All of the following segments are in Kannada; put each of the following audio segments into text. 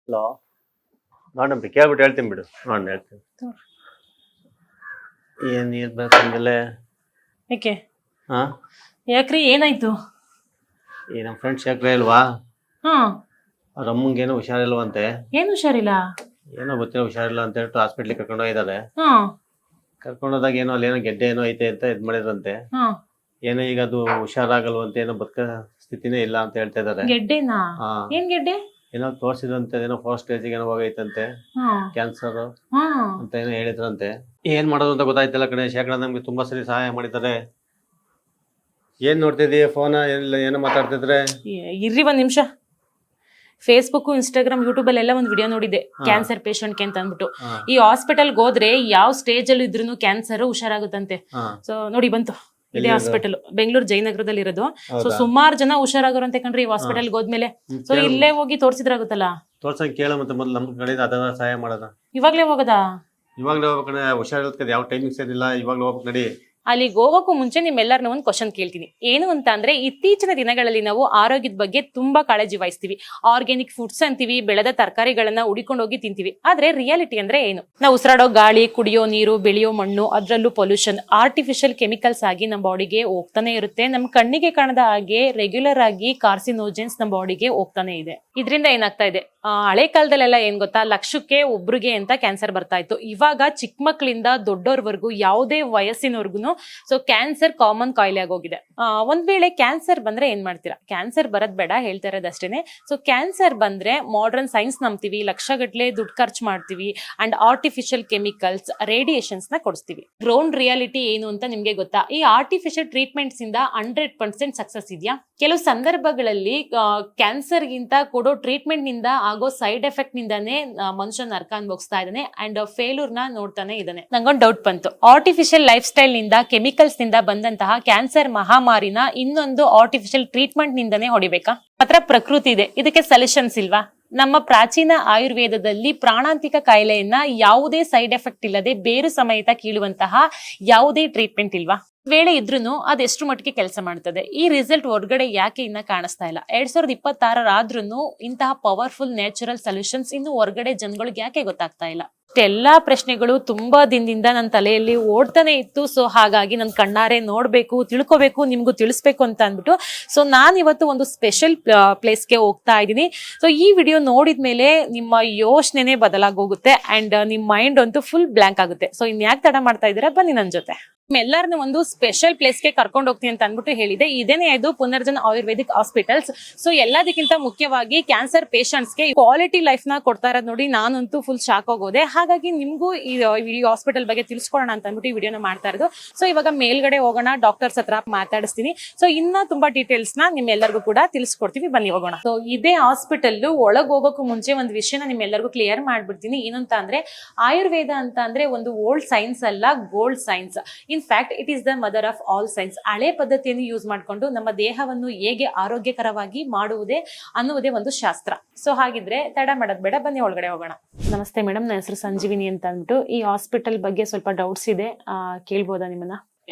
ಹಲೋ. ನೋಡಂಬಿ ಕೇಳ್ಬಿಟ್ಟು ಹೇಳ್ತೀನಿ ಬಿಡು. ನೋಡಿ ಹೇಳ್ತೀನಿ. ಏನು ನೀರು ಬೇಕಂದಲೇ. ಯಾಕೆ ಹಾಂ ಯಾಕ್ರಿ ಏನಾಯ್ತು? ಈ ನಮ್ಮ ಫ್ರೆಂಡ್ಸ್ ಯಾಕ್ರೆ ಇಲ್ವಾ? ಹಾ ಅವ್ರ ಅಮ್ಮಂಗೆ ಏನೋ ಹುಷಾರಿಲ್ವಂತೆ. ಏನು ಹುಷಾರಿಲ್ಲ? ಏನೋ ಗೊತ್ತಿಲ್ಲ ಹುಷಾರಿಲ್ಲ ಅಂತ ಹೇಳ್ಬಿಟ್ಟು ಹಾಸ್ಪಿಟ್ಲಿಗೆ ಕರ್ಕೊಂಡು ಹೋಗಿದ್ದಾರೆ. ಹಾ ಕರ್ಕೊಂಡೋದಾಗ ಏನೋ ಅಲ್ಲಿ ಏನೋ ಗೆಡ್ಡೆ ಏನೋ ಐತೆ ಅಂತ ಇದು ಮಾಡಿದ್ರಂತೆ. ಹಾ ಏನೋ ಈಗ ಅದು ಹುಷಾರಾಗಲ್ವಂತೆ, ಏನೋ ಬದುಕ ಸ್ಥಿತಿನೇ ಇಲ್ಲ ಅಂತ ಹೇಳ್ತಾ ಇದ್ದಾರೆ. ಗೆಡ್ಡೆನಾ? ಹಾ ಏನ್ ಗೆಡ್ಡೆ? ಏನೋ ತೋರಿಸಿದಂತೆ, ಏನೋ ಫಸ್ಟ್ ಸ್ಟೇಜಿಗೆ ಏನೋ ಹೋಗೈತಂತೆ, ಹಾ ಕ್ಯಾನ್ಸರ್ ಹಾ ಅಂತ ಏನೋ ಹೇಳಿದ್ರಂತೆ. ಏನ್ ಮಾಡೋದು ಅಂತ ಗೊತ್ತಾಯ್ತಿಲ್ಲ ಕಣೆ. ಶೇಖರ ನಮ್ಗೆ ತುಂಬಾ ಸರಿ ಸಹಾಯ ಮಾಡಿದ್ದಾರೆ. ಏನ್ ನೋಡ್ತಿದೀಯ ಫೋನ್? ಏನೋ ಮಾತಾಡ್ತಿದ್ರೆ. ಇರ್ರಿ ಒಂದ್ ನಿಮಿಷ. ಫೇಸ್ಬುಕ್, ಇನ್ಸ್ಟಾಗ್ರಾಮ್, ಯೂಟ್ಯೂಬ್ ಅಲ್ಲೆಲ್ಲ ಒಂದು ವಿಡಿಯೋ ನೋಡಿದ್ದೆ ಕ್ಯಾನ್ಸರ್ ಪೇಷಂಟ್ಗೆ ಅಂತ ಅಂದ್ಬಿಟ್ಟು. ಈ ಹಾಸ್ಪಿಟಲ್ಗೆ ಹೋದ್ರೆ ಯಾವ ಸ್ಟೇಜ್ ಅಲ್ಲಿ ಇದ್ರೂ ಕ್ಯಾನ್ಸರ್ ಹುಷಾರಾಗುತ್ತಂತೆ. ಸೊ ನೋಡಿ ಬಂತು ಇದೇ ಹಾಸ್ಪಿಟಲ್, ಬೆಂಗಳೂರು ಜಯನಗರದಲ್ಲಿ ಇರೋದು. ಸೊ ಸುಮಾರು ಜನ ಹುಷಾರಾಗೋರಂತೆ ಕಣ್ರಿ ಈ ಹಾಸ್ಪಿಟಲ್ಗೆ ಹೋದ್ಮೇಲೆ. ಸೊ ಇಲ್ಲೇ ಹೋಗಿ ತೋರ್ಸಿದ್ರಾಗುತ್ತಲ್ಲ. ತೋರ್ಸಂಗ್ ಕೇಳ ಮತ್ತೆ ಮೊದ್ಲು ನಮ್ ಕಡೆಯಿಂದ ಅದನ್ನ ಸಹಾಯ ಮಾಡೋದ. ಇವಾಗ್ಲೇ ಹೋಗದಾ? ಇವಾಗ್ಲೇ ಹೋಗ್ಬೇಕಂದ್ರೆ ಹುಷಾರಿರೋದಕ್ಕೆ ಯಾವ ಟೈಮಿಂಗ್ಸ್ ಏನಿಲ್ಲ. ಇವಾಗ್ಲೇ ಹೋಗ್ಬೇಕು ನಡಿ. ಅಲ್ಲಿಗೆ ಹೋಗೋಕ್ಕೂ ಮುಂಚೆ ನಿಮ್ಮೆಲ್ಲರನ್ನ ಒಂದು ಕ್ವಶನ್ ಕೇಳ್ತೀನಿ. ಏನು ಅಂತ ಅಂದ್ರೆ, ಇತ್ತೀಚಿನ ದಿನಗಳಲ್ಲಿ ನಾವು ಆರೋಗ್ಯದ ಬಗ್ಗೆ ತುಂಬಾ ಕಾಳಜಿ ವಹಿಸ್ತೀವಿ. ಆರ್ಗ್ಯಾನಿಕ್ ಫುಡ್ಸ್ ಅಂತೀವಿ, ಬೆಳೆದ ತರಕಾರಿಗಳನ್ನ ಹುಡಿಕೊಂಡು ಹೋಗಿ ತಿಂತೀವಿ. ಆದ್ರೆ ರಿಯಾಲಿಟಿ ಅಂದ್ರೆ ಏನು? ನಾವು ಉಸಿರಾಡೋ ಗಾಳಿ, ಕುಡಿಯೋ ನೀರು, ಬೆಳೆಯೋ ಮಣ್ಣು, ಅದರಲ್ಲೂ ಪೊಲ್ಯೂಷನ್, ಆರ್ಟಿಫಿಷಿಯಲ್ ಕೆಮಿಕಲ್ಸ್ ಆಗಿ ನಮ್ಮ ಬಾಡಿಗೆ ಹೋಗ್ತಾನೆ ಇರುತ್ತೆ. ನಮ್ಮ ಕಣ್ಣಿಗೆ ಕಾಣದ ಹಾಗೆ ರೆಗ್ಯುಲರ್ ಆಗಿ ಕಾರ್ಸಿನೋಜೆನ್ಸ್ ನಮ್ಮ ಬಾಡಿಗೆ ಹೋಗ್ತಾನೆ ಇದೆ. ಇದರಿಂದ ಏನಾಗ್ತಾ ಇದೆ? ಹಳೆ ಕಾಲದಲ್ಲೆಲ್ಲ ಏನ್ ಗೊತ್ತಾ, ಲಕ್ಷಕ್ಕೆ ಒಬ್ರಿಗೆ ಅಂತ ಕ್ಯಾನ್ಸರ್ ಬರ್ತಾ ಇತ್ತು. ಇವಾಗ ಚಿಕ್ಕ ಮಕ್ಕಳಿಂದ ದೊಡ್ಡೋರ್ವರೆಗೂ ಯಾವುದೇ ವಯಸ್ಸಿನವರ್ಗುನು ಸೊ ಕ್ಯಾನ್ಸರ್ ಕಾಮನ್ ಕಾಯಿಲೆ ಆಗೋಗಿದೆ. ಒಂದ್ ವೇಳೆ ಕ್ಯಾನ್ಸರ್ ಬಂದ್ರೆ ಏನ್ ಮಾಡ್ತೀರಾ? ಕ್ಯಾನ್ಸರ್ ಬರದ್ ಬೇಡ, ಹೇಳ್ತಾ ಇರೋದಷ್ಟೇನೆ. ಸೊ ಕ್ಯಾನ್ಸರ್ ಬಂದ್ರೆ ಮಾಡರ್ನ್ ಸೈನ್ಸ್ ನಂಬ್ತೀವಿ, ಲಕ್ಷಗಟ್ಲೆ ದುಡ್ಡು ಖರ್ಚು ಮಾಡ್ತೀವಿ, ಅಂಡ್ ಆರ್ಟಿಫಿಷಿಯಲ್ ಕೆಮಿಕಲ್ಸ್, ರೇಡಿಯೇಷನ್ಸ್ ನ ಕೊಡಿಸ್ತೀವಿ. ಗ್ರೌಂಡ್ ರಿಯಾಲಿಟಿ ಏನು ಅಂತ ನಿಮ್ಗೆ ಗೊತ್ತಾ? ಈ ಆರ್ಟಿಫಿಷಿಯಲ್ ಟ್ರೀಟ್ಮೆಂಟ್ಸ್ ಇಂದ 100% ಸಕ್ಸಸ್ ಇದೆಯಾ? ಕೆಲವು ಸಂದರ್ಭಗಳಲ್ಲಿ ಕ್ಯಾನ್ಸರ್ ಗಿಂತ ಕೊಡೋ ಟ್ರೀಟ್ಮೆಂಟ್ ನಿಂದ ಆಗೋ ಸೈಡ್ ಎಫೆಕ್ಟ್ ನಿಂದಾನೇ ಮನುಷ್ಯ ನರಕ ಅನುಭವಿಸ್ತಾ ಇದ್ದಾನೆ ಅಂಡ್ ಫೇಲ್ಯೂರ್ ನ ನೋಡ್ತಾನೆ ಇದ್ದಾನೆ. ನಂಗೊಂದು ಡೌಟ್ ಬಂತು. ಆರ್ಟಿಫಿಷಿಯಲ್ ಲೈಫ್ ಸ್ಟೈಲ್ ನಿಂದ, ಕೆಮಿಕಲ್ಸ್ ನಿಂದ ಬಂದಂತಹ ಕ್ಯಾನ್ಸರ್ ಮಹಾಮಾರಿನ ಇನ್ನೊಂದು ಆರ್ಟಿಫಿಷಿಯಲ್ ಟ್ರೀಟ್ಮೆಂಟ್ ನಿಂದನೇ ಹೊಡಿಬೇಕಾ? ಮಾತ್ರ ಪ್ರಕೃತಿ ಇದೆ, ಇದಕ್ಕೆ ಸೊಲ್ಯೂಷನ್ಸ್ ಇಲ್ವಾ? ನಮ್ಮ ಪ್ರಾಚೀನ ಆಯುರ್ವೇದದಲ್ಲಿ ಪ್ರಾಣಾಂತಿಕ ಕಾಯಿಲೆಯನ್ನ ಯಾವುದೇ ಸೈಡ್ ಎಫೆಕ್ಟ್ ಇಲ್ಲದೆ ಬೇರು ಸಮೇತ ಕೀಳುವಂತಹ ಯಾವುದೇ ಟ್ರೀಟ್ಮೆಂಟ್ ಇಲ್ವಾ? ವೇಳೆ ಇದ್ರೂ ಅದೆಷ್ಟು ಮಟ್ಟಿಗೆ ಕೆಲಸ ಮಾಡ್ತದೆ? ಈ ರಿಸಲ್ಟ್ ಹೊರಗಡೆ ಯಾಕೆ ಇನ್ನ ಕಾಣಿಸ್ತಾ ಇಲ್ಲ? 2026 ಇಂತಹ ಪವರ್ಫುಲ್ ನ್ಯಾಚುರಲ್ ಸೊಲ್ಯೂಷನ್ಸ್ ಇನ್ನು ಹೊರಗಡೆ ಜನಗಳಿಗೆ ಯಾಕೆ ಗೊತ್ತಾಗ್ತಾ ಇಲ್ಲ? ಎಲ್ಲಾ ಪ್ರಶ್ನೆಗಳು ತುಂಬಾ ದಿನದಿಂದ ನನ್ನ ತಲೆಯಲ್ಲಿ ಓಡ್ತಾನೆ ಇತ್ತು. ಸೊ ಹಾಗಾಗಿ ನನ್ ಕಣ್ಣಾರೆ ನೋಡ್ಬೇಕು, ತಿಳ್ಕೊಬೇಕು, ನಿಮ್ಗೂ ತಿಳಿಸ್ಬೇಕು ಅಂತ ಅಂದ್ಬಿಟ್ಟು ಸೊ ನಾನ್ ಇವತ್ತು ಒಂದು ಸ್ಪೆಷಲ್ ಪ್ಲೇಸ್ಗೆ ಹೋಗ್ತಾ ಇದ್ದೀನಿ. ಸೊ ಈ ವಿಡಿಯೋ ನೋಡಿದ್ಮೇಲೆ ನಿಮ್ಮ ಯೋಚನೆನೇ ಬದಲಾಗೋಗುತ್ತೆ ಅಂಡ್ ನಿಮ್ ಮೈಂಡ್ ಅಂತೂ ಫುಲ್ ಬ್ಲಾಂಕ್ ಆಗುತ್ತೆ. ಸೊ ಇನ್ಯಾಕೆ ತಡ ಮಾಡ್ತಾ ಇದ್ದೀರಾ? ಬನ್ನಿ ನನ್ ಜೊತೆ. ಎಲ್ಲರನ್ನ ಒಂದು ಸ್ಪೆಷಲ್ ಪ್ಲೇಸ್ಗೆ ಕರ್ಕೊಂಡು ಹೋಗ್ತೀನಿ ಅಂತ ಅಂದ್ಬಿಟ್ಟು ಹೇಳಿದೆ. ಇದೇನೇ ಇದು ಪುನರ್ಜನ್ ಆಯುರ್ವೇದಿಕ್ ಹಾಸ್ಪಿಟಲ್ಸ್. ಸೊ ಎಲ್ಲದಕ್ಕಿಂತ ಮುಖ್ಯವಾಗಿ ಕ್ಯಾನ್ಸರ್ ಪೇಷಂಟ್ಸ್ಗೆ ಕ್ವಾಲಿಟಿ ಲೈಫ್ ನ ಕೊಡ್ತಾ ಇರೋದು ನೋಡಿ ನಾನಂತೂ ಫುಲ್ ಶಾಕ್ ಆಗೋದೆ. ಹಾಗಾಗಿ ನಿಮ್ಗೂ ಈ ಹಾಸ್ಪಿಟಲ್ ಬಗ್ಗೆ ತಿಳಿಸ್ಕೊಡೋಣ ಅಂತ ಅಂದ್ಬಿಟ್ಟು ಈ ವಿಡಿಯೋನ ಮಾಡ್ತಾ ಇರೋದು. ಸೊ ಇವಾಗ ಮೇಲ್ಗಡೆ ಹೋಗೋಣ, ಡಾಕ್ಟರ್ಸ್ ಹತ್ರ ಮಾತಾಡಿಸ್ತೀನಿ. ಸೊ ಇನ್ನ ತುಂಬಾ ಡೀಟೇಲ್ಸ್ ನ ನಿಮ್ಮೆಲ್ಲರಿಗೂ ಕೂಡ ತಿಳಿಸ್ಕೊಡ್ತೀವಿ, ಬನ್ನಿ ಹೋಗೋಣ. ಸೊ ಇದೇ ಹಾಸ್ಪಿಟಲ್ ಒಳಗ್ ಹೋಗೋಕ್ಕೂ ಮುಂಚೆ ಒಂದು ವಿಷಯನ ನಿಮ್ಮೆಲ್ಲರಿಗೂ ಕ್ಲಿಯರ್ ಮಾಡ್ಬಿಡ್ತೀನಿ. ಏನಂತ ಅಂದ್ರೆ, ಆಯುರ್ವೇದ ಅಂತ ಅಂದ್ರೆ ಒಂದು ಓಲ್ಡ್ ಸೈನ್ಸ್ ಅಲ್ಲ, gold science. In fact it is the mother of all science. ಹಳೆ ಪದ್ಧತಿಯನ್ನು ಯೂಸ್ ಮಾಡಿಕೊಂಡು ನಮ್ಮ ದೇಹವನ್ನು ಹೇಗೆ ಆರೋಗ್ಯಕರವಾಗಿ ಮಾಡುವುದೇ ಅನ್ನುವುದೇ ಒಂದು ಶಾಸ್ತ್ರ. ಸೊ ಹಾಗಿದ್ರೆ ತಡ ಮಾಡೋದ್ ಬೇಡ, ಬನ್ನಿ ಒಳಗಡೆ ಹೋಗೋಣ. ನಮಸ್ತೆ ಮೇಡಮ್, ನನ್ನ ಹೆಸರು ಸಂಜೀವಿನಿ ಅಂತ ಅಂದ್ಬಿಟ್ಟು. ಈ ಹಾಸ್ಪಿಟಲ್ ಬಗ್ಗೆ ಸ್ವಲ್ಪ ಡೌಟ್ಸ್ ಇದೆ, ಕೇಳ್ಬೋದಾ ನಿಮ್ಮನ್ನ?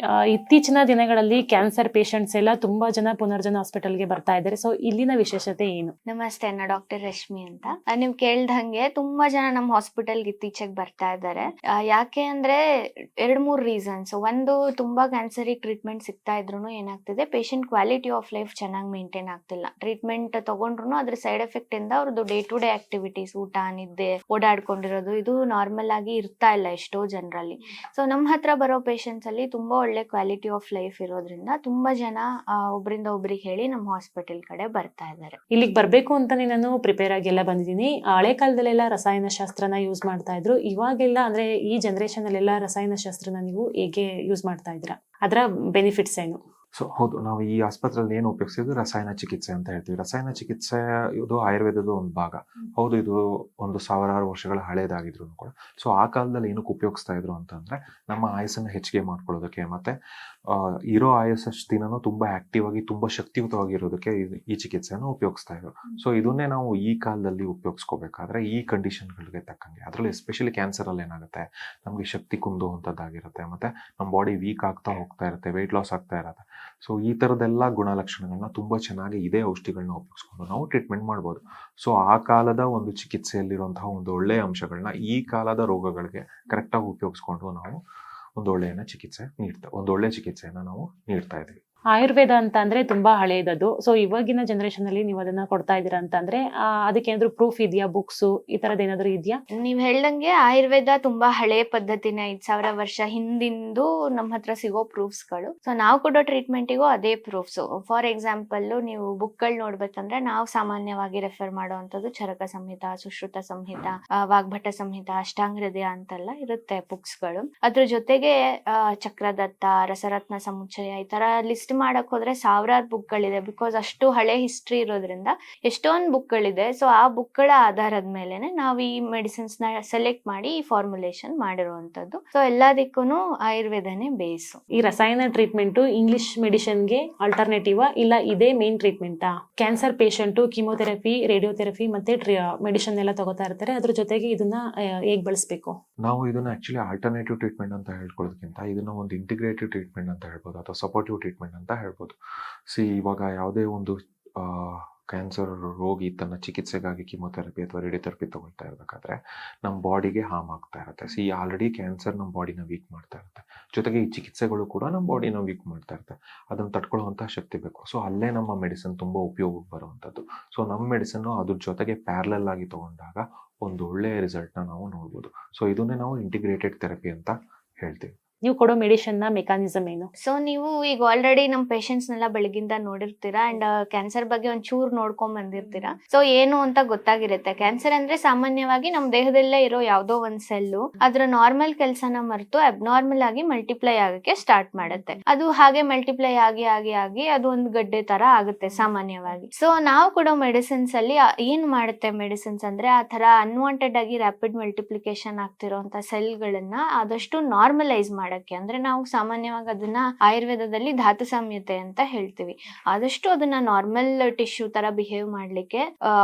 ಇತ್ತೀಚಿನ ದಿನಗಳಲ್ಲಿ ಕ್ಯಾನ್ಸರ್ ಪೇಷಂಟ್ಸ್ ಎಲ್ಲ ತುಂಬಾ ಜನ ಪುನರ್ಜನ ಹಾಸ್ಪಿಟಲ್ಗೆ ಬರ್ತಾ ಇದ್ದಾರೆ. ಸೊ ಇಲ್ಲಿನ ವಿಶೇಷತೆ ಏನು? ನಮಸ್ತೆ, ನಾನು ಡಾಕ್ಟರ್ ರಶ್ಮಿ ಅಂತ. ನೀವ್ ಕೇಳ್ದಂಗೆ ತುಂಬಾ ಜನ ನಮ್ಮ ಹಾಸ್ಪಿಟಲ್ಗೆ ಇತ್ತೀಚೆಗೆ ಬರ್ತಾ ಇದ್ದಾರೆ. ಯಾಕೆ ಅಂದ್ರೆ 2-3 ರೀಸನ್ಸ್. ಒಂದು, ತುಂಬಾ ಕ್ಯಾನ್ಸರ್ ಟ್ರೀಟ್ಮೆಂಟ್ ಸಿಗ್ತಾ ಇದ್ರು ಏನಾಗ್ತಿದೆ, ಪೇಷಂಟ್ ಕ್ವಾಲಿಟಿ ಆಫ್ ಲೈಫ್ ಚೆನ್ನಾಗಿ ಮೇಂಟೈನ್ ಆಗ್ತಿಲ್ಲ. ಟ್ರೀಟ್ಮೆಂಟ್ ತಗೊಂಡ್ರು ಅದ್ರ ಸೈಡ್ ಎಫೆಕ್ಟ್ ಇಂದ ಅವ್ರದ್ದು ಡೇ ಟು ಡೇ ಆಕ್ಟಿವಿಟೀಸ್, ಊಟ, ನಿದ್ದೆ, ಓಡಾಡ್ಕೊಂಡಿರೋದು ಇದು ನಾರ್ಮಲ್ ಆಗಿ ಇರ್ತಾ ಇಲ್ಲ ಎಷ್ಟೋ ಜನರಲ್ಲಿ. ಸೊ ನಮ್ಮ ಹತ್ರ ಬರೋ ಪೇಷಂಟ್ಸ್ ಅಲ್ಲಿ ತುಂಬಾ ಒಳ್ಳೆ ಕ್ವಾಲಿಟಿ ಆಫ್ ಲೈಫ್ ಇರೋದ್ರಿಂದ ತುಂಬಾ ಜನ ಒಬ್ರಿಂದ ಒಬ್ರಿಗೆ ಹೇಳಿ ನಮ್ಮ ಹಾಸ್ಪಿಟಲ್ ಕಡೆ ಬರ್ತಾ ಇದ್ದಾರೆ. ಇಲ್ಲಿಗೆ ಬರ್ಬೇಕು ಅಂತಾನೆ ನಾನು ಪ್ರಿಪೇರ್ ಆಗಿ ಎಲ್ಲ ಬಂದಿದ್ದೀನಿ. ಹಳೆ ಕಾಲದಲ್ಲೆಲ್ಲ ರಸಾಯನ ಶಾಸ್ತ್ರನ ಯೂಸ್ ಮಾಡ್ತಾ ಇದ್ರು. ಇವಾಗೆಲ್ಲ ಅಂದ್ರೆ ಈ ಜನರೇಷನ್ ಅಲ್ಲೆಲ್ಲ ರಸಾಯನ ಶಾಸ್ತ್ರನ ನೀವು ಹೇಗೆ ಯೂಸ್ ಮಾಡ್ತಾ ಇದ್ದೀರಾ? ಅದರ ಬೆನಿಫಿಟ್ಸ್ ಏನು? ಸೊ ಹೌದು, ನಾವು ಈ ಆಸ್ಪತ್ರೆಯಲ್ಲಿ ಏನು ಉಪಯೋಗಿಸಿದ್ದು ರಸಾಯನ ಚಿಕಿತ್ಸೆ ಅಂತ ಹೇಳ್ತೀವಿ. ರಸಾಯನ ಚಿಕಿತ್ಸೆ ಇದು ಆಯುರ್ವೇದದ ಒಂದು ಭಾಗ. ಹೌದು, ಇದು ಒಂದು 1000 ವರ್ಷಗಳ ಹಳೇದಾಗಿದ್ರು ಕೂಡ. ಸೊ ಆ ಕಾಲದಲ್ಲಿ ಏನಕ್ಕೆ ಉಪಯೋಗಿಸ್ತಾ ಇದ್ರು ಅಂತಂದ್ರೆ, ನಮ್ಮ ಆಯಸ್ಸನ್ನು ಹೆಚ್ಚಿಗೆ ಮಾಡ್ಕೊಳ್ಳೋದಕ್ಕೆ, ಮತ್ತೆ ಇರೋ ಆಯಸ್ಸಷ್ಟಿನೂ ತುಂಬಾ ಆಕ್ಟಿವ್ ಆಗಿ ತುಂಬಾ ಶಕ್ತಿಯುತವಾಗಿರೋದಕ್ಕೆ ಈ ಚಿಕಿತ್ಸೆಯನ್ನು ಉಪಯೋಗಿಸ್ತಾ ಇದ್ರು. ಸೊ ಇದನ್ನೇ ನಾವು ಈ ಕಾಲದಲ್ಲಿ ಉಪಯೋಗಿಸ್ಕೋಬೇಕಾದ್ರೆ ಈ ಕಂಡೀಷನ್ಗಳಿಗೆ ತಕ್ಕಂಗೆ, ಅದರಲ್ಲಿ ಎಸ್ಪೆಷಲಿ ಕ್ಯಾನ್ಸರ್ ಅಲ್ಲಿ ಏನಾಗುತ್ತೆ, ನಮಗೆ ಶಕ್ತಿ ಕುಂದುವಂಥದ್ದಾಗಿರುತ್ತೆ, ಮತ್ತೆ ನಮ್ಮ ಬಾಡಿ ವೀಕ್ ಆಗ್ತಾ ಹೋಗ್ತಾ ಇರುತ್ತೆ, ವೆಯ್ಟ್ ಲಾಸ್ ಆಗ್ತಾ ಇರುತ್ತೆ. ಸೊ ಈ ಥರದ್ದೆಲ್ಲ ಗುಣಲಕ್ಷಣಗಳನ್ನ ತುಂಬ ಚೆನ್ನಾಗಿ ಇದೇ ಔಷಧಿಗಳನ್ನ ಉಪಯೋಗಿಸ್ಕೊಂಡು ನಾವು ಟ್ರೀಟ್ಮೆಂಟ್ ಮಾಡ್ಬೋದು. ಸೊ ಆ ಕಾಲದ ಒಂದು ಚಿಕಿತ್ಸೆಯಲ್ಲಿರುವಂತಹ ಒಂದು ಒಳ್ಳೆಯ ಅಂಶಗಳನ್ನ ಈ ಕಾಲದ ರೋಗಗಳಿಗೆ ಕರೆಕ್ಟಾಗಿ ಉಪಯೋಗಿಸ್ಕೊಂಡು ನಾವು ಒಂದು ಒಳ್ಳೆಯ ಚಿಕಿತ್ಸೆಯನ್ನು ನಾವು ನೀಡ್ತಾ ಇದ್ದೀವಿ. ಆಯುರ್ವೇದ ಅಂತ ಅಂದ್ರೆ ತುಂಬಾ ಹಳೇದದು. ಸೊ ಇವಾಗಿನ ಜನರೇಷನ್ ಅಲ್ಲಿ ನೀವು ಅದನ್ನ ಕೊಡ್ತಾ ಇದ್ದೀರಾ ಅಂತ ಅಂದ್ರೆ ಅದಕ್ಕೆ ಏನಾದ್ರು ಪ್ರೂಫ್ ಇದೆಯಾ, ಬುಕ್ಸ್ ಈ ತರದ್ ಏನಾದ್ರು ಇದೆಯಾ? ನೀವ್ ಹೇಳ್ದಂಗೆ ಆಯುರ್ವೇದ ತುಂಬಾ ಹಳೆ ಪದ್ಧತಿನ 5,000 ವರ್ಷ ಹಿಂದಿಂದು ನಮ್ಮ ಹತ್ರ ಸಿಗೋ ಪ್ರೂಫ್ಸ್ ಗಳು. ಸೊ ನಾವು ಕೊಡೋ ಟ್ರೀಟ್ಮೆಂಟಿಗೂ ಅದೇ ಪ್ರೂಫ್ಸ್. ಫಾರ್ ಎಕ್ಸಾಂಪಲ್ ನೀವು ಬುಕ್ ಗಳು ನೋಡ್ಬೇಕಂದ್ರೆ ನಾವು ಸಾಮಾನ್ಯವಾಗಿ ರೆಫರ್ ಮಾಡುವಂತದ್ದು ಚರಕ ಸಂಹಿತ, ಸುಶ್ರುತ ಸಂಹಿತ, ವಾಗ್ಭಟ ಸಂಹಿತ, ಅಷ್ಟಾಂಗ ಹೃದಯ ಅಂತೆಲ್ಲ ಇರುತ್ತೆ ಬುಕ್ಸ್ ಗಳು. ಅದ್ರ ಜೊತೆಗೆ ಚಕ್ರದತ್ತ, ರಸರತ್ನ ಸಮುಚ್ಚಯ ಈ ತರ ಲಿಸ್ಟ್ ಮಾಡಕ್ ಹೋದ್ರೆ ಸಾವಿರಾರು ಬುಕ್ ಗಳಿದೆ. ಬಿಕಾಸ್ ಅಷ್ಟು ಹಳೆ ಹಿಸ್ಟ್ರಿ ಇರೋದ್ರಿಂದ ಎಷ್ಟೊಂದು ಬುಕ್ ಗಳಿದೆ. ಸೊ ಆ ಬುಕ್ ಗಳ ಆಧಾರದ ಮೇಲೆನೆ ನಾವು ಈ ಮೆಡಿಸಿನ್ಸ್ ನ ಸೆಲೆಕ್ಟ್ ಮಾಡಿ ಈ ಫಾರ್ಮುಲೇಷನ್ ಮಾಡಿರುವಂತದ್ದು. ಸೊ ಎಲ್ಲದಕ್ಕೂ ಆಯುರ್ವೇದನೇ ಬೇಸ್. ಈ ರಸಾಯನ ಟ್ರೀಟ್ಮೆಂಟ್ ಇಂಗ್ಲಿಷ್ ಮೆಡಿಸಿನ್ ಗೆ ಆಲ್ಟರ್ನೇಟಿವ್ ಇಲ್ಲ ಇದೇ ಮೇನ್ ಟ್ರೀಟ್ಮೆಂಟಾ? ಕ್ಯಾನ್ಸರ್ ಪೇಷಂಟ್ ಕೀಮೋಥೆರಪಿ, ರೇಡಿಯೋಥೆರಪಿ ಮತ್ತೆ ಮೆಡಿಸಿನ್ ಎಲ್ಲ ತಗೋತಾ ಇರ್ತಾರೆ. ಅದ್ರ ಜೊತೆಗೆ ಇದನ್ನ ಹೇಗ್ ಬಳಸಬೇಕು? ನಾವು ಇದನ್ನ ಆಕ್ಚುಲಿ ಆಲ್ಟರ್ನೇಟಿವ್ ಟ್ರೀಟ್ಮೆಂಟ್ ಅಂತ ಹೇಳ್ಕೊಳ್ಳೋದಕ್ಕಿಂತ ಇದನ್ನ ಒಂದು ಇಂಟಿಗ್ರೇಟಿವ್ ಟ್ರೀಟ್ಮೆಂಟ್ ಅಂತ ಹೇಳ್ಬೋದು, ಅಥವಾ ಸಪೋರ್ಟಿವ್ ಟ್ರೀಟ್ಮೆಂಟ್ ಅಂತ ಹೇಳ್ಬೋದು. ಇವಾಗ ಯಾವುದೇ ಒಂದು ಕ್ಯಾನ್ಸರ್ ರೋಗಿ ತನ್ನ ಚಿಕಿತ್ಸೆಗಾಗಿ ಕೀಮೋಥೆರಪಿ ಅಥವಾ ರೇಡಿಯೋಥೆರಪಿ ತಗೊಳ್ತಾ ಇರಬೇಕಾದ್ರೆ ನಮ್ಮ ಬಾಡಿಗೆ ಹಾರ್ಮ್ ಆಗ್ತಾ ಇರುತ್ತೆ. ಆಲ್ರೆಡಿ ಕ್ಯಾನ್ಸರ್ ನಮ್ಮ ಬಾಡಿನ ವೀಕ್ ಮಾಡ್ತಾ ಇರುತ್ತೆ. ಜೊತೆಗೆ ಈ ಚಿಕಿತ್ಸೆಗಳು ಕೂಡ ನಮ್ಮ ಬಾಡಿನ ವೀಕ್ ಮಾಡ್ತಾ ಇರುತ್ತೆ. ಅದನ್ನು ತಡ್ಕೊಳ್ಳುವಂಥ ಶಕ್ತಿ ಬೇಕು. ಸೊ ಅಲ್ಲೇ ನಮ್ಮ ಮೆಡಿಸಿನ್ ತುಂಬ ಉಪಯೋಗಕ್ಕೆ ಬರುವಂಥದ್ದು. ಸೊ ನಮ್ಮ ಮೆಡಿಸಿನ್ನು ಅದ್ರ ಜೊತೆಗೆ ಪ್ಯಾರಲಲ್ ಆಗಿ ತಗೊಂಡಾಗ ಒಂದು ಒಳ್ಳೆಯ ರಿಸಲ್ಟ್ನ ನಾವು ನೋಡ್ಬೋದು. ಸೊ ಇದನ್ನೇ ನಾವು ಇಂಟಿಗ್ರೇಟೆಡ್ ಥೆರಪಿ ಅಂತ ಹೇಳ್ತೀವಿ. ನೀವು ಕೊಡೋ ಮೆಡಿಸಿನ್ ನ ಮೆಕಾನಿಸಮ್ ಏನು? ಸೊ ನೀವು ಈಗ ಆಲ್ರೆಡಿ ನಮ್ಮ ಪೇಷಂಟ್ಸ್ ನೆಲ್ಲ ಬೆಳಗಿಂದ ನೋಡಿರ್ತೀರಾ ಅಂಡ್ ಕ್ಯಾನ್ಸರ್ ಬಗ್ಗೆ ಒಂಚೂರು ನೋಡ್ಕೊಂಡ್ ಬಂದಿರ್ತೀರಾ. ಸೊ ಏನು ಅಂತ ಗೊತ್ತಾಗಿರುತ್ತೆ. ಕ್ಯಾನ್ಸರ್ ಅಂದ್ರೆ ಸಾಮಾನ್ಯವಾಗಿ ನಮ್ಮ ದೇಹದಲ್ಲೇ ಇರೋ ಯಾವ್ದೋ ಒಂದ್ ಸೆಲ್ಲು ಅದ್ರ ನಾರ್ಮಲ್ ಕೆಲಸನ ಮರೆತು ಅಬ್ನಾರ್ಮಲ್ ಆಗಿ ಮಲ್ಟಿಪ್ಲೈ ಆಗಕ್ಕೆ ಸ್ಟಾರ್ಟ್ ಮಾಡುತ್ತೆ. ಅದು ಹಾಗೆ ಮಲ್ಟಿಪ್ಲೈ ಆಗಿ ಆಗಿ ಆಗಿ ಅದು ಒಂದು ಗಡ್ಡೆ ತರ ಆಗುತ್ತೆ ಸಾಮಾನ್ಯವಾಗಿ. ಸೊ ನಾವು ಕೊಡೋ ಮೆಡಿಸಿನ್ಸ್ ಅಲ್ಲಿ ಏನ್ ಮಾಡುತ್ತೆ ಮೆಡಿಸಿನ್ಸ್ ಅಂದ್ರೆ ಆ ತರ ಅನ್ವಾಂಟೆಡ್ ಆಗಿ ರ್ಯಾಪಿಡ್ ಮಲ್ಟಿಪ್ಲಿಕೇಶನ್ ಆಗ್ತಿರೋಂತ ಸೆಲ್ಗಳನ್ನ ಆದಷ್ಟು ನಾರ್ಮಲೈಸ್ ಮಾಡಕ್ಕೆ, ಅಂದ್ರೆ ನಾವು ಸಾಮಾನ್ಯವಾಗಿ ಅದನ್ನ ಆಯುರ್ವೇದದಲ್ಲಿ ಧಾತು ಸಾಮ್ಯತೆ ಅಂತ ಹೇಳ್ತೀವಿ. ಆದಷ್ಟು ಅದನ್ನ ನಾರ್ಮಲ್ ಟಿಶ್ಯೂ ತರ ಬಿಹೇವ್ ಮಾಡ್ಲಿಕ್ಕೆ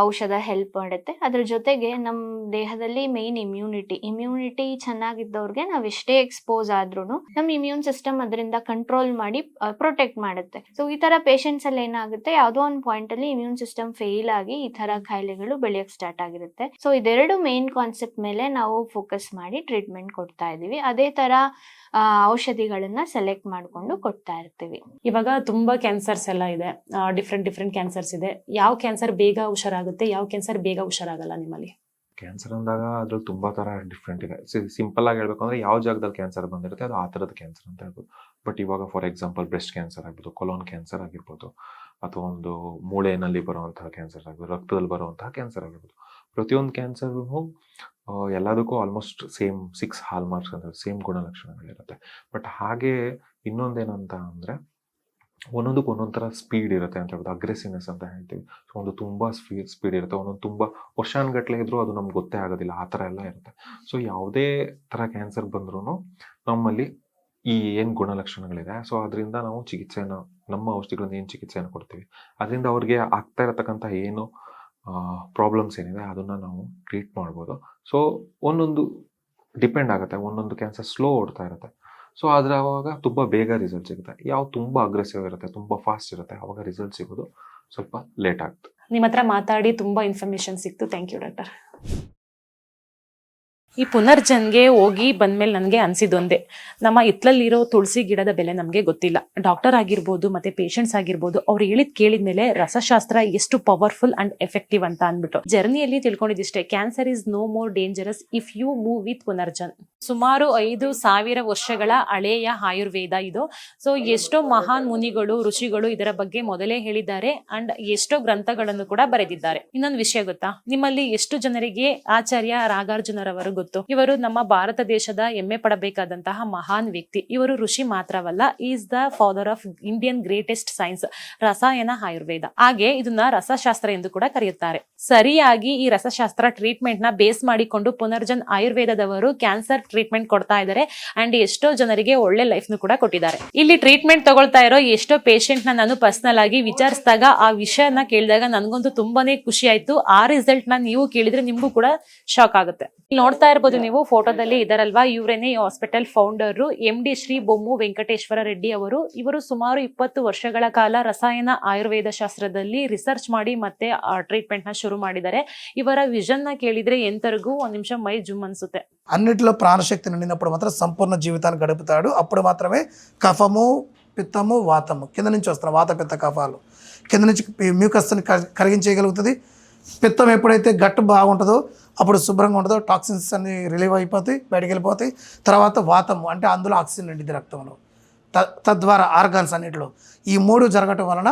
ಔಷಧ ಹೆಲ್ಪ್ ಮಾಡುತ್ತೆ. ಅದ್ರ ಜೊತೆಗೆ ನಮ್ ದೇಹದಲ್ಲಿ ಮೇನ್ ಇಮ್ಯುನಿಟಿ ಚೆನ್ನಾಗಿದ್ದವ್ರಿಗೆ ನಾವ್ ಎಷ್ಟೇ ಎಕ್ಸ್ಪೋಸ್ ಆದ್ರೂ ನಮ್ ಇಮ್ಯೂನ್ ಸಿಸ್ಟಮ್ ಅದರಿಂದ ಕಂಟ್ರೋಲ್ ಮಾಡಿ ಪ್ರೊಟೆಕ್ಟ್ ಮಾಡುತ್ತೆ. ಸೊ ಈ ತರ ಪೇಷಂಟ್ಸ್ ಅಲ್ಲಿ ಏನಾಗುತ್ತೆ, ಯಾವ್ದೋ ಒಂದು ಪಾಯಿಂಟ್ ಅಲ್ಲಿ ಇಮ್ಯೂನ್ ಸಿಸ್ಟಮ್ ಫೇಲ್ ಆಗಿ ಈ ತರ ಕಾಯಿಲೆಗಳು ಬೆಳೆಯಕ್ ಸ್ಟಾರ್ಟ್ ಆಗಿರುತ್ತೆ. ಸೊ ಇದೆರಡು ಮೇನ್ ಕಾನ್ಸೆಪ್ಟ್ ಮೇಲೆ ನಾವು ಫೋಕಸ್ ಮಾಡಿ ಟ್ರೀಟ್ಮೆಂಟ್ ಕೊಡ್ತಾ ಇದೀವಿ. ಅದೇ ತರ ಔಷಧಿಗಳನ್ನ ಸೆಲೆಕ್ಟ್ ಮಾಡ್ಕೊಂಡು ಕೊಡ್ತಾ ಇರ್ತೀವಿ. ಇವಾಗ ತುಂಬಾ ಕ್ಯಾನ್ಸರ್ಸ್ ಎಲ್ಲ ಇದೆ, ಡಿಫ್ರೆಂಟ್ ಕ್ಯಾನ್ಸರ್ಸ್ ಇದೆ. ಯಾವ ಕ್ಯಾನ್ಸರ್ ಬೇಗ ಹುಷಾರಾಗುತ್ತೆ, ಯಾವ ಕ್ಯಾನ್ಸರ್ ಬೇಗ ಹುಷಾರಾಗಲ್ಲ ನಿಮ್ಮಲ್ಲಿ? ಕ್ಯಾನ್ಸರ್ ಅಂದಾಗ ಅದ್ರಲ್ಲಿ ತುಂಬಾ ತರ ಡಿಫ್ರೆಂಟ್ ಇದೆ. ಸಿಂಪಲ್ ಆಗಿ ಹೇಳ್ಬೇಕು ಅಂದ್ರೆ ಯಾವ ಜಾಗದಲ್ಲಿ ಕ್ಯಾನ್ಸರ್ ಬಂದಿರುತ್ತೆ ಅದು ಆ ಥರದ ಕ್ಯಾನ್ಸರ್ ಅಂತ ಹೇಳ್ಬೋದು. ಬಟ್ ಇವಾಗ ಫಾರ್ ಎಕ್ಸಾಂಪಲ್ ಬ್ರೆಸ್ಟ್ ಕ್ಯಾನ್ಸರ್ ಆಗ್ಬೋದು, ಕೊಲೋನ್ ಕ್ಯಾನ್ಸರ್ ಆಗಿರ್ಬೋದು, ಅಥವಾ ಒಂದು ಮೂಳೆನಲ್ಲಿ ಬರುವಂತಹ ಕ್ಯಾನ್ಸರ್ ಆಗ್ಬೋದು, ರಕ್ತದಲ್ಲಿ ಬರುವಂತಹ ಕ್ಯಾನ್ಸರ್ ಆಗಿರ್ಬೋದು. ಪ್ರತಿಯೊಂದು ಕ್ಯಾನ್ಸರ್ಗೂ ಎಲ್ಲದಕ್ಕೂ ಆಲ್ಮೋಸ್ಟ್ ಸೇಮ್ 6 ಹಾಲ್ಮಾರ್ಕ್ಸ್ ಅಂದ್ರೆ ಸೇಮ್ ಗುಣಲಕ್ಷಣಗಳಿರುತ್ತೆ. ಬಟ್ ಹಾಗೆ ಇನ್ನೊಂದೇನಂತ ಅಂದ್ರೆ ಒಂದೊಂದಕ್ಕೆ ಒಂದೊಂದು ಥರ ಸ್ಪೀಡ್ ಇರುತ್ತೆ ಅಂತ ಹೇಳ್ಬೋದು, ಅಗ್ರೆಸಿವ್ನೆಸ್ ಅಂತ ಹೇಳ್ತೀವಿ. ಸೊ ಒಂದು ತುಂಬ ಸ್ಪೀಡ್ ಇರುತ್ತೆ, ಒಂದೊಂದು ತುಂಬ ವರ್ಷಾನುಗಟ್ಟಲೆ ಇದ್ರೂ ಅದು ನಮ್ಗೆ ಗೊತ್ತೇ ಆಗೋದಿಲ್ಲ, ಆ ಥರ ಎಲ್ಲ ಇರುತ್ತೆ. ಸೊ ಯಾವುದೇ ಥರ ಕ್ಯಾನ್ಸರ್ ಬಂದ್ರೂ ನಮ್ಮಲ್ಲಿ ಈ ಏನು ಗುಣಲಕ್ಷಣಗಳಿದೆ, ಸೊ ಅದರಿಂದ ನಾವು ಚಿಕಿತ್ಸೆಯನ್ನು, ನಮ್ಮ ಔಷಧಿಗಳಿಂದ ಏನು ಚಿಕಿತ್ಸೆಯನ್ನು ಕೊಡ್ತೀವಿ, ಅದರಿಂದ ಅವ್ರಿಗೆ ಆಗ್ತಾ ಇರತಕ್ಕಂಥ ಏನು ಪ್ರಾಬ್ಲಮ್ಸ್ ಏನಿದೆ ಅದನ್ನು ನಾವು ಟ್ರೀಟ್ ಮಾಡ್ಬೋದು. ಸೊ ಒಂದೊಂದು ಡಿಪೆಂಡ್ ಆಗುತ್ತೆ, ಒಂದೊಂದು ಕ್ಯಾನ್ಸರ್ ಸ್ಲೋ ಓಡ್ತಾ ಇರುತ್ತೆ. ಸೊ ಆದರೆ ಅವಾಗ ತುಂಬ ಬೇಗ ರಿಸಲ್ಟ್ ಸಿಗುತ್ತೆ. ಯಾವ ತುಂಬ ಅಗ್ರೆಸಿವ್ ಇರುತ್ತೆ, ತುಂಬ ಫಾಸ್ಟ್ ಇರುತ್ತೆ, ಅವಾಗ ರಿಸಲ್ಟ್ ಸಿಗೋದು ಸ್ವಲ್ಪ ಲೇಟ್ ಆಗುತ್ತೆ. ನಿಮ್ಮ ಹತ್ರ ಮಾತಾಡಿ ತುಂಬಾ ಇನ್ಫಾರ್ಮೇಶನ್ ಸಿಕ್ತು. Thank you doctor. ಈ ಪುನರ್ಜನ್ಗೆ ಹೋಗಿ ಬಂದ್ಮೇಲೆ ನನಗೆ ಅನ್ಸಿದೊಂದೇ, ನಮ್ಮ ಹಿತ್ತಲಲ್ಲಿರೋ ತುಳಸಿ ಗಿಡದ ಬೆಲೆ ನಮಗೆ ಗೊತ್ತಿಲ್ಲ. ಡಾಕ್ಟರ್ ಆಗಿರ್ಬೋದು ಮತ್ತೆ ಪೇಷಂಟ್ಸ್ ಆಗಿರ್ಬೋದು ಅವ್ರು ಕೇಳಿದ್ಮೇಲೆ ರಸಶಾಸ್ತ್ರ ಎಷ್ಟು ಪವರ್ಫುಲ್ ಅಂಡ್ ಎಫೆಕ್ಟಿವ್ ಅಂತ ಅಂದ್ಬಿಟ್ಟು ಜರ್ನಿಯಲ್ಲಿ ತಿಳ್ಕೊಂಡಿದ್ದಿಷ್ಟೇ. Cancer is no more dangerous if you move with ಪುನರ್ಜನ್. ಸುಮಾರು 5,000 ವರ್ಷಗಳ ಹಳೆಯ ಆಯುರ್ವೇದ ಇದು. ಸೊ ಎಷ್ಟೋ ಮಹಾನ್ ಮುನಿಗಳು, ಋಷಿಗಳು ಇದರ ಬಗ್ಗೆ ಮೊದಲೇ ಹೇಳಿದ್ದಾರೆ ಅಂಡ್ ಎಷ್ಟೋ ಗ್ರಂಥಗಳನ್ನು ಕೂಡ ಬರೆದಿದ್ದಾರೆ. ಇನ್ನೊಂದು ವಿಷಯ ಗೊತ್ತಾ, ನಿಮ್ಮಲ್ಲಿ ಎಷ್ಟು ಜನರಿಗೆ ಆಚಾರ್ಯ ನಾಗಾರ್ಜುನರವರು ಗೊತ್ತು? ಇವರು ನಮ್ಮ ಭಾರತ ದೇಶದ ಹೆಮ್ಮೆ ಪಡಬೇಕಾದಂತಹ ಮಹಾನ್ ವ್ಯಕ್ತಿ. ಇವರು ಋಷಿ ಮಾತ್ರವಲ್ಲ, is the father of Indian greatest science, ರಸಾಯನ ಆಯುರ್ವೇದ. ಹಾಗೆ ಇದನ್ನ ರಸಶಾಸ್ತ್ರ ಎಂದು ಕೂಡ ಕರೆಯುತ್ತಾರೆ. ಸರಿಯಾಗಿ ಈ ರಸಶಾಸ್ತ್ರ ಟ್ರೀಟ್ಮೆಂಟ್ ನ ಬೇಸ್ ಮಾಡಿಕೊಂಡು ಪುನರ್ಜನ್ ಆಯುರ್ವೇದದವರು ಕ್ಯಾನ್ಸರ್ ಟ್ರೀಟ್ಮೆಂಟ್ ಕೊಡ್ತಾ ಇದ್ದಾರೆ ಅಂಡ್ ಎಷ್ಟೋ ಜನರಿಗೆ ಒಳ್ಳೆ ಲೈಫ್ ನು ಕೂಡ ಕೊಟ್ಟಿದ್ದಾರೆ. ಇಲ್ಲಿ ಟ್ರೀಟ್ಮೆಂಟ್ ತಗೊಳ್ತಾ ಇರೋ ಎಷ್ಟೋ ಪೇಷಂಟ್ ನಾನು ಪರ್ಸನಲ್ ಆಗಿ ವಿಚಾರಿಸಿದಾಗ, ಆ ವಿಷಯನ ಕೇಳಿದಾಗ ನನಗಂತೂ ತುಂಬಾನೇ ಖುಷಿ ಆಯ್ತು. ಆ ರಿಸಲ್ಟ್ ನ ನೀವು ಕೇಳಿದ್ರೆ ನಿಮ್ಗೂ ಕೂಡ ಶಾಕ್ ಆಗುತ್ತೆ. ಇಲ್ಲಿ ನೋಡ್ತಾ ಇರ್ಬೋದು ನೀವು ಫೋಟೋದಲ್ಲಿ ಇದರಲ್ವಾ, ಇವರೇನೆ ಈ hospital founder MD Shri Bommu Venkateshwara Reddy ಅವರು. ಇವರು ಸುಮಾರು 20 ವರ್ಷಗಳ ಕಾಲ ರಸಾಯನ ಆಯುರ್ವೇದ ಶಾಸ್ತ್ರದಲ್ಲಿ ರಿಸರ್ಚ್ ಮಾಡಿ ಮತ್ತೆ ಟ್ರೀಟ್ಮೆಂಟ್ ನ ಶುರು ಮಾಡಿದ್ದಾರೆ. ಇವರ ವಿಷನ್ ನ ಕೇಳಿದ್ರೆ ఎంతరಗೂ ಒಂದ್ నిమిషం మై జుమ్ అన్సుతే. అన్నిటిలో ప్రాణశక్తి నిండినప్పుడు మాత్రం సంపూర్ణ జీవితాన్ని గడుపుతాడు. అప్పుడు మాత్రమే కఫము, పిత్తము, వాతము కింద నుంచి వస్తున్న వాత పిత్త కఫాలు కింద నుంచి మ్యూకస్ని కరిగించేయగలుగుతుంది. పిత్తం ఎప్పుడైతే గట్టు బాగుంటుందో అప్పుడు శుభ్రంగా ఉంటుందో టాక్సిన్స్ అన్ని రిలీవ్ అయిపోతాయి, బయటకు వెళ్ళిపోతాయి. తర్వాత వాతము అంటే అందులో ఆక్సిజన్ నిండిది రక్తంలో, తద్వారా ఆర్గాన్స్ అన్నిటిలో ఈ 3 జరగటం వలన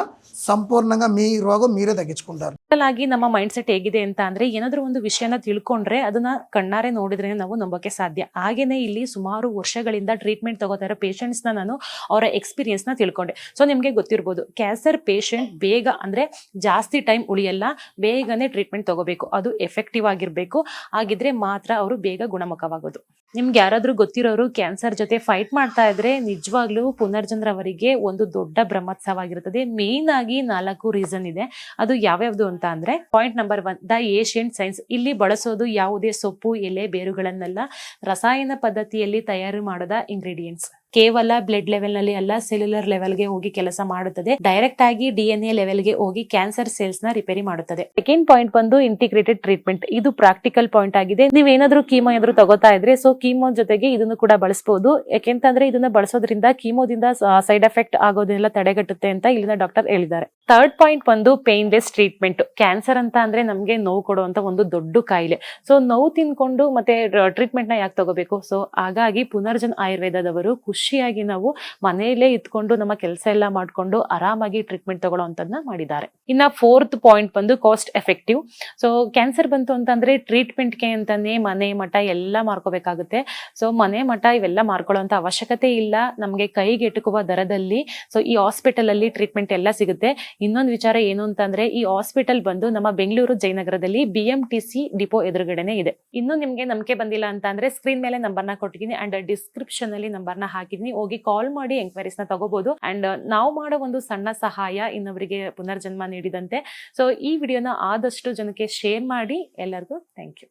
ಸಂಪೂರ್ಣಂಗ మీ ರೋಗ మీరే ತಗ್ಗಿಸ್ಕೊಂಡಾರ. ಆಗಿ ನಮ್ಮ ಮೈಂಡ್ ಸೆಟ್ ಹೇಗಿದೆ ಅಂತ ಅಂದ್ರೆ ಏನಾದ್ರೂ ಒಂದು ವಿಷಯನ ತಿಳ್ಕೊಂಡ್ರೆ ಅದನ್ನ ಕಣ್ಣಾರೆ ನೋಡಿದ್ರೆ ನಾವು ನಂಬಕ್ಕೆ ಸಾಧ್ಯ. ಹಾಗೇನೆ ಇಲ್ಲಿ ಸುಮಾರು ವರ್ಷಗಳಿಂದ ಟ್ರೀಟ್ಮೆಂಟ್ ತಗೋತಾ ಇರೋ ಪೇಷಂಟ್ಸ್ ನಾನು ಅವರ ಎಕ್ಸ್ಪೀರಿಯನ್ಸ್ ನ ತಿಳ್ಕೊಂಡೆ. ಸೊ ನಿಮ್ಗೆ ಗೊತ್ತಿರ್ಬೋದು, ಕ್ಯಾನ್ಸರ್ ಪೇಷಂಟ್ ಬೇಗ ಅಂದ್ರೆ ಜಾಸ್ತಿ ಟೈಮ್ ಉಳಿಯಲ್ಲ, ಬೇಗನೆ ಟ್ರೀಟ್ಮೆಂಟ್ ತಗೋಬೇಕು, ಅದು ಎಫೆಕ್ಟಿವ್ ಆಗಿರ್ಬೇಕು. ಆಗಿದ್ರೆ ಮಾತ್ರ ಅವರು ಬೇಗ ಗುಣಮುಖವಾಗೋದು. ನಿಮ್ಗೆ ಯಾರಾದ್ರೂ ಗೊತ್ತಿರೋರು ಕ್ಯಾನ್ಸರ್ ಜೊತೆ ಫೈಟ್ ಮಾಡ್ತಾ ಇದ್ರೆ ನಿಜವಾಗ್ಲೂ ಪುನರ್ಜನ್ರವರಿಗೆ ಒಂದು ದೊಡ್ಡ ಬ್ರಹ್ಮೋತ್ಸವ ಆಗಿರುತ್ತದೆ. ಮೇನ್ ಆಗಿ 4 ರೀಸನ್ ಇದೆ. ಅದು ಯಾವ್ಯಾವ್ದು ಅಂತ ಅಂದ್ರೆ, ಪಾಯಿಂಟ್ ನಂಬರ್ 1 ದ ಏಷಿಯಂಟ್ ಸೈನ್ಸ್. ಇಲ್ಲಿ ಬಳಸೋದು ಯಾವುದೇ ಸೊಪ್ಪು, ಎಲೆ, ಬೇರುಗಳನ್ನೆಲ್ಲ ರಸಾಯನ ಪದ್ಧತಿಯಲ್ಲಿ ತಯಾರು ಮಾಡದ ಇಂಗ್ರೀಡಿಯೆಂಟ್ಸ್. ಕೇವಲ ಬ್ಲಡ್ ಲೆವೆಲ್ ನಲ್ಲಿ ಅಲ್ಲ, ಸೆಲ್ಯುಲರ್ ಲೆವೆಲ್ಗೆ ಹೋಗಿ ಕೆಲಸ ಮಾಡುತ್ತದೆ. ಡೈರೆಕ್ಟ್ ಆಗಿ DNA ಲೆವೆಲ್ಗೆ ಹೋಗಿ ಕ್ಯಾನ್ಸರ್ ಸೆಲ್ಸ್ ನ ರಿಪೇರಿ ಮಾಡುತ್ತದೆ. ಸೆಕೆಂಡ್ ಪಾಯಿಂಟ್ ಬಂದು ಇಂಟಿಗ್ರೇಟೆಡ್ ಟ್ರೀಟ್ಮೆಂಟ್. ಇದು ಪ್ರಾಕ್ಟಿಕಲ್ ಪಾಯಿಂಟ್ ಆಗಿದೆ. ನೀವೇನಾದ್ರೂ ಕೀಮೋ ಏನಾದ್ರು ತಗೋತಾ ಇದ್ರೆ ಸೊ ಕೀಮೋ ಜೊತೆಗೆ ಇದನ್ನು ಕೂಡ ಬಳಸಬಹುದು. ಯಾಕೆಂತಂದ್ರೆ ಇದನ್ನ ಬಳಸೋದ್ರಿಂದ ಕೀಮೋದಿಂದ ಸೈಡ್ ಎಫೆಕ್ಟ್ ಆಗೋದೆಲ್ಲ ತಡೆಗಟ್ಟುತ್ತೆ ಅಂತ ಇಲ್ಲಿನ ಡಾಕ್ಟರ್ ಹೇಳಿದ್ದಾರೆ. ಥರ್ಡ್ ಪಾಯಿಂಟ್ ಬಂದು ಪೇನ್ಲೆಸ್ ಟ್ರೀಟ್ಮೆಂಟ್. ಕ್ಯಾನ್ಸರ್ ಅಂತ ಅಂದ್ರೆ ನಮ್ಗೆ ನೋವು ಕೊಡುವಂತ ಒಂದು ದೊಡ್ಡ ಕಾಯಿಲೆ. ಸೊ ನೋವು ತಿನ್ಕೊಂಡು ಮತ್ತೆ ಟ್ರೀಟ್ಮೆಂಟ್ ನ ಯಾಕೆ ತಗೋಬೇಕು? ಸೊ ಹಾಗಾಗಿ ಪುನರ್ಜನ್ ಆಯುರ್ವೇದದವರು ಖುಷಿಯಾಗಿ ನಾವು ಮನೆಯಲ್ಲೇ ಇದ್ಕೊಂಡು ನಮ್ಮ ಕೆಲಸ ಎಲ್ಲ ಮಾಡ್ಕೊಂಡು ಆರಾಮಾಗಿ ಟ್ರೀಟ್ಮೆಂಟ್ ತಗೊಳ್ಳೋಂಥದ್ದನ್ನ ಮಾಡಿದ್ದಾರೆ. ಇನ್ನ ಫೋರ್ತ್ ಪಾಯಿಂಟ್ ಬಂದು ಕಾಸ್ಟ್ ಎಫೆಕ್ಟಿವ್. ಸೊ ಕ್ಯಾನ್ಸರ್ ಬಂತು ಅಂತಂದ್ರೆ ಟ್ರೀಟ್ಮೆಂಟ್ಗೆ ಅಂತಾನೆ ಮನೆ ಮಠ ಎಲ್ಲ ಮಾರ್ಕೋಬೇಕಾಗುತ್ತೆ. ಸೊ ಮನೆ ಮಠ ಇವೆಲ್ಲ ಮಾರ್ಕೊಳ್ಳೋಂಥ ಅವಶ್ಯಕತೆ ಇಲ್ಲ. ನಮ್ಗೆ ಕೈಗೆ ಎಟುಕುವ ದರದಲ್ಲಿ ಸೊ ಈ ಹಾಸ್ಪಿಟಲ್ ಅಲ್ಲಿ ಟ್ರೀಟ್ಮೆಂಟ್ ಎಲ್ಲ ಸಿಗುತ್ತೆ. ಇನ್ನೊಂದು ವಿಚಾರ ಏನು ಅಂತಂದ್ರೆ, ಈ ಹಾಸ್ಪಿಟಲ್ ಬಂದು ನಮ್ಮ ಬೆಂಗಳೂರು ಜಯನಗರದಲ್ಲಿ BMTC ಡಿಪೋ ಎದುರುಗಡೆನೆ ಇದೆ. ಇನ್ನು ನಿಮ್ಗೆ ನಂಬಿಕೆ ಬಂದಿಲ್ಲ ಅಂತ ಅಂದ್ರೆ ಸ್ಕ್ರೀನ್ ಮೇಲೆ ನಂಬರ್ನ ಕೊಟ್ಟಿದ್ದೀನಿ ಅಂಡ್ ಡಿಸ್ಕ್ರಿಪ್ಷನ್ ಅಲ್ಲಿ ನಂಬರ್ನ ಹಾಕಿದ್ದೀನಿ. ಹೋಗಿ ಕಾಲ್ ಮಾಡಿ ಎಂಕ್ವೈರೀಸ್ ನ ತಗೋಬಹುದು. ಅಂಡ್ ನಾವು ಮಾಡೋ ಒಂದು ಸಣ್ಣ ಸಹಾಯ ಇನ್ನೊಬ್ಬರಿಗೆ ಪುನರ್ಜನ್ಮ ನೀಡಿದಂತೆ. ಸೊ ಈ ವಿಡಿಯೋನ ಆದಷ್ಟು ಜನಕ್ಕೆ ಶೇರ್ ಮಾಡಿ. ಎಲ್ಲರಿಗೂ ಥ್ಯಾಂಕ್ ಯು.